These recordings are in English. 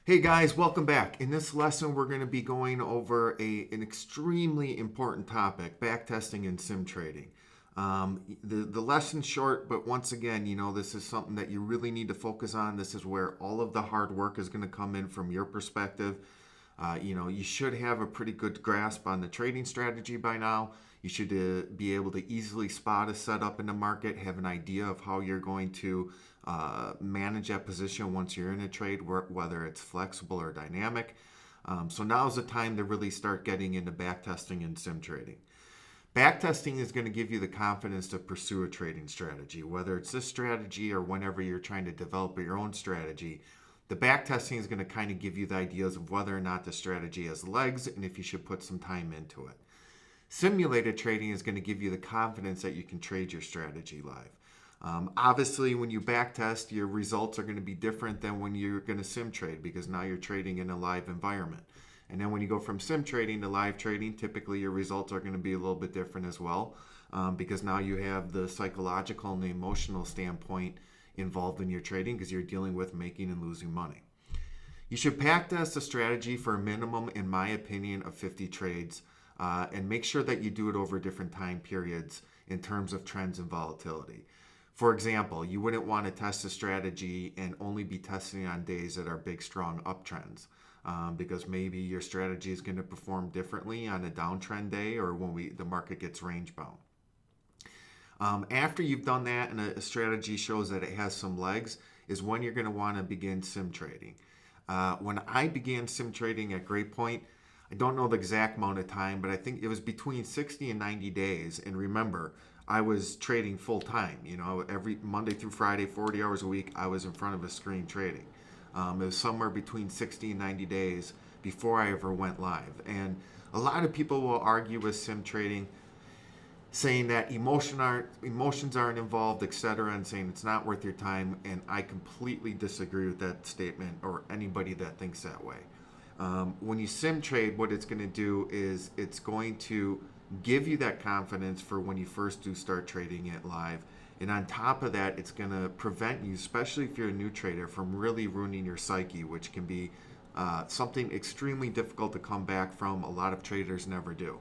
Hey guys, welcome back. In this lesson, we're going to be going over an extremely important topic, backtesting and sim trading. The lesson's short, but once again, this is something that you really need to focus on. This is where all of the hard work is going to come in from your perspective. You should have a pretty good grasp on the trading strategy by now. You should be able to easily spot a setup in the market, have an idea of how you're going to manage that position once you're in a trade, whether it's flexible or dynamic. So now's the time to really start getting into backtesting and sim trading. Backtesting is going to give you the confidence to pursue a trading strategy, whether it's this strategy or whenever you're trying to develop your own strategy. The backtesting is going to kind of give you the ideas of whether or not the strategy has legs and if you should put some time into it. Simulated trading is going to give you the confidence that you can trade your strategy live. Obviously, when you backtest, your results are going to be different than when you're going to sim trade because now you're trading in a live environment. And then when you go from sim trading to live trading, typically your results are going to be a little bit different as well because now you have the psychological and the emotional standpoint involved in your trading because you're dealing with making and losing money. You should backtest a strategy for a minimum, in my opinion, of 50 trades and make sure that you do it over different time periods in terms of trends and volatility. For example, you wouldn't want to test a strategy and only be testing on days that are big, strong uptrends because maybe your strategy is going to perform differently on a downtrend day or when the market gets range bound. After you've done that and a strategy shows that it has some legs is when you're going to want to begin sim trading. When I began sim trading at Great Point, I don't know the exact amount of time, but I think it was between 60 and 90 days. And remember, I was trading full time. Every Monday through Friday, 40 hours a week, I was in front of a screen trading. It was somewhere between 60 and 90 days before I ever went live. And a lot of people will argue with sim trading, saying that emotions aren't involved, etc., and saying it's not worth your time. And I completely disagree with that statement or anybody that thinks that way. When you sim trade, what it's going to do is it's going to give you that confidence for when you first do start trading it live. And on top of that, it's going to prevent you, especially if you're a new trader, from really ruining your psyche, which can be something extremely difficult to come back from. A lot of traders never do.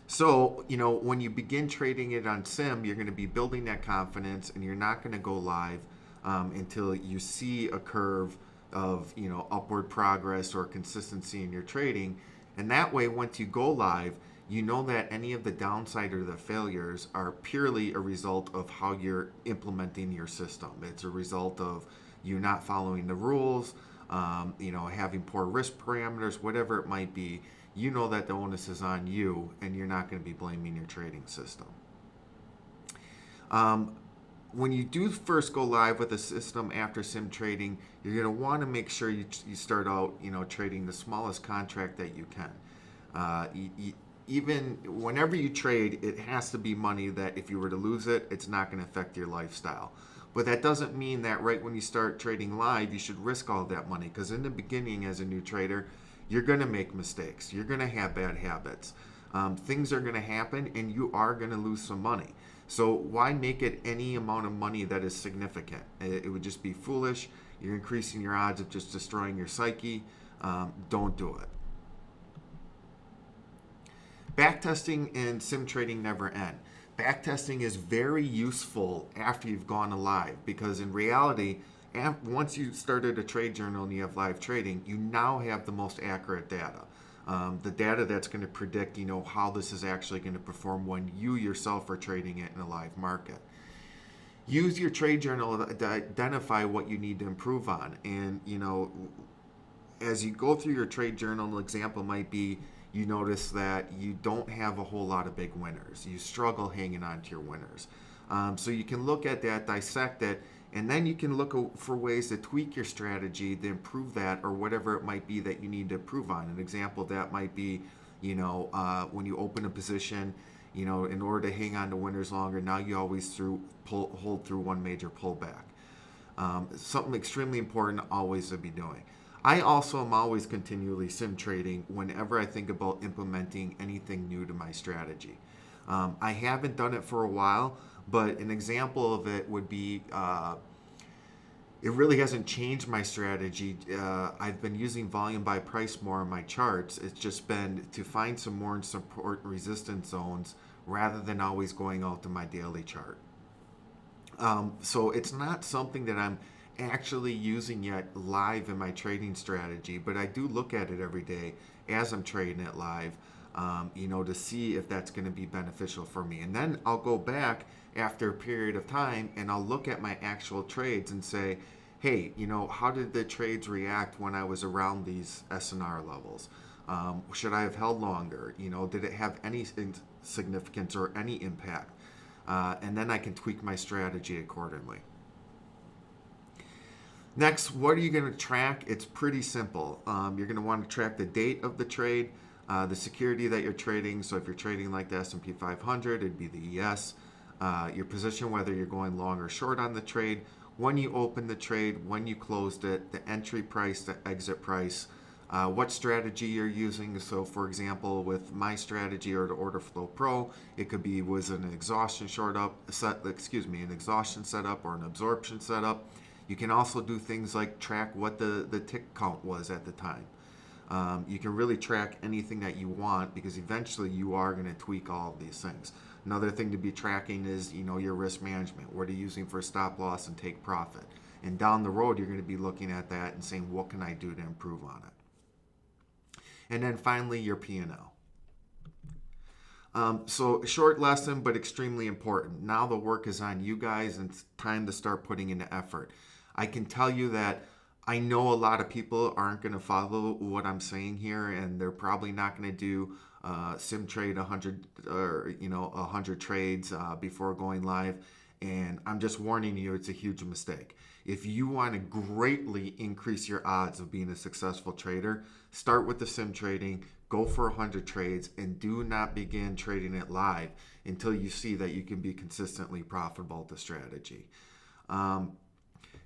So, when you begin trading it on sim, you're going to be building that confidence and you're not going to go live until you see a curve of, upward progress or consistency in your trading. And that way, once you go live, you know that any of the downside or the failures are purely a result of how you're implementing your system. It's a result of you not following the rules, having poor risk parameters, whatever it might be. You know that the onus is on you and you're not going to be blaming your trading system. When you do first go live with a system after sim trading, you're going to want to make sure you start out, trading the smallest contract that you can. Even whenever you trade, it has to be money that if you were to lose it, it's not going to affect your lifestyle. But that doesn't mean that right when you start trading live, you should risk all that money because in the beginning as a new trader, you're going to make mistakes. You're going to have bad habits. Things are going to happen and you are going to lose some money. So why make it any amount of money that is significant? It would just be foolish. You're increasing your odds of just destroying your psyche. Don't do it. Backtesting and sim trading never end. Backtesting is very useful after you've gone live because in reality, once you started a trade journal and you have live trading, you now have the most accurate data. The data that's going to predict, how this is actually going to perform when you yourself are trading it in a live market. Use your trade journal to identify what you need to improve on. And, as you go through your trade journal, an example might be you notice that you don't have a whole lot of big winners. You struggle hanging on to your winners. So you can look at that, dissect it, and then you can look for ways to tweak your strategy to improve that or whatever it might be that you need to improve on. An example of that might be, when you open a position, in order to hang on to winners longer, now you always hold through one major pullback. Something extremely important always to be doing. I also am always continually sim trading whenever I think about implementing anything new to my strategy. I haven't done it for a while, but an example of it would be it really hasn't changed my strategy. I've been using volume by price more in my charts. It's just been to find some more support and resistance zones rather than always going out to my daily chart. So it's not something that I'm actually using yet live in my trading strategy, but I do look at it every day as I'm trading it live, to see if that's going to be beneficial for me. And then I'll go back after a period of time and I'll look at my actual trades and say, hey, how did the trades react when I was around these S&R levels? Should I have held longer? Did it have any significance or any impact? And then I can tweak my strategy accordingly. Next, what are you going to track? It's pretty simple. You're going to want to track the date of the trade, the security that you're trading. So if you're trading like the S&P 500, it'd be the ES. Your position, whether you're going long or short on the trade, when you opened the trade, when you closed it, the entry price, the exit price, what strategy you're using. So for example, with my strategy or the Order Flow Pro, it could be was an exhaustion an exhaustion setup or an absorption setup. You can also do things like track what the tick count was at the time. You can really track anything that you want because eventually you are going to tweak all of these things. Another thing to be tracking is, your risk management. What are you using for stop loss and take profit? And down the road, you're going to be looking at that and saying, what can I do to improve on it? And then finally, your P&L. So short lesson, but extremely important. Now the work is on you guys and it's time to start putting into effort. I can tell you that I know a lot of people aren't going to follow what I'm saying here, and they're probably not going to do sim trade 100 or 100 trades before going live. And I'm just warning you, it's a huge mistake. If you want to greatly increase your odds of being a successful trader, start with the sim trading, go for 100 trades, and do not begin trading it live until you see that you can be consistently profitable at the strategy.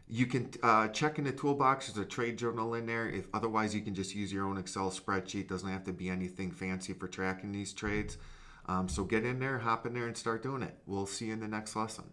You can check in the toolbox. There's a trade journal in there. If otherwise, you can just use your own Excel spreadsheet. Doesn't have to be anything fancy for tracking these trades. So get in there, hop in there, and start doing it. We'll see you in the next lesson.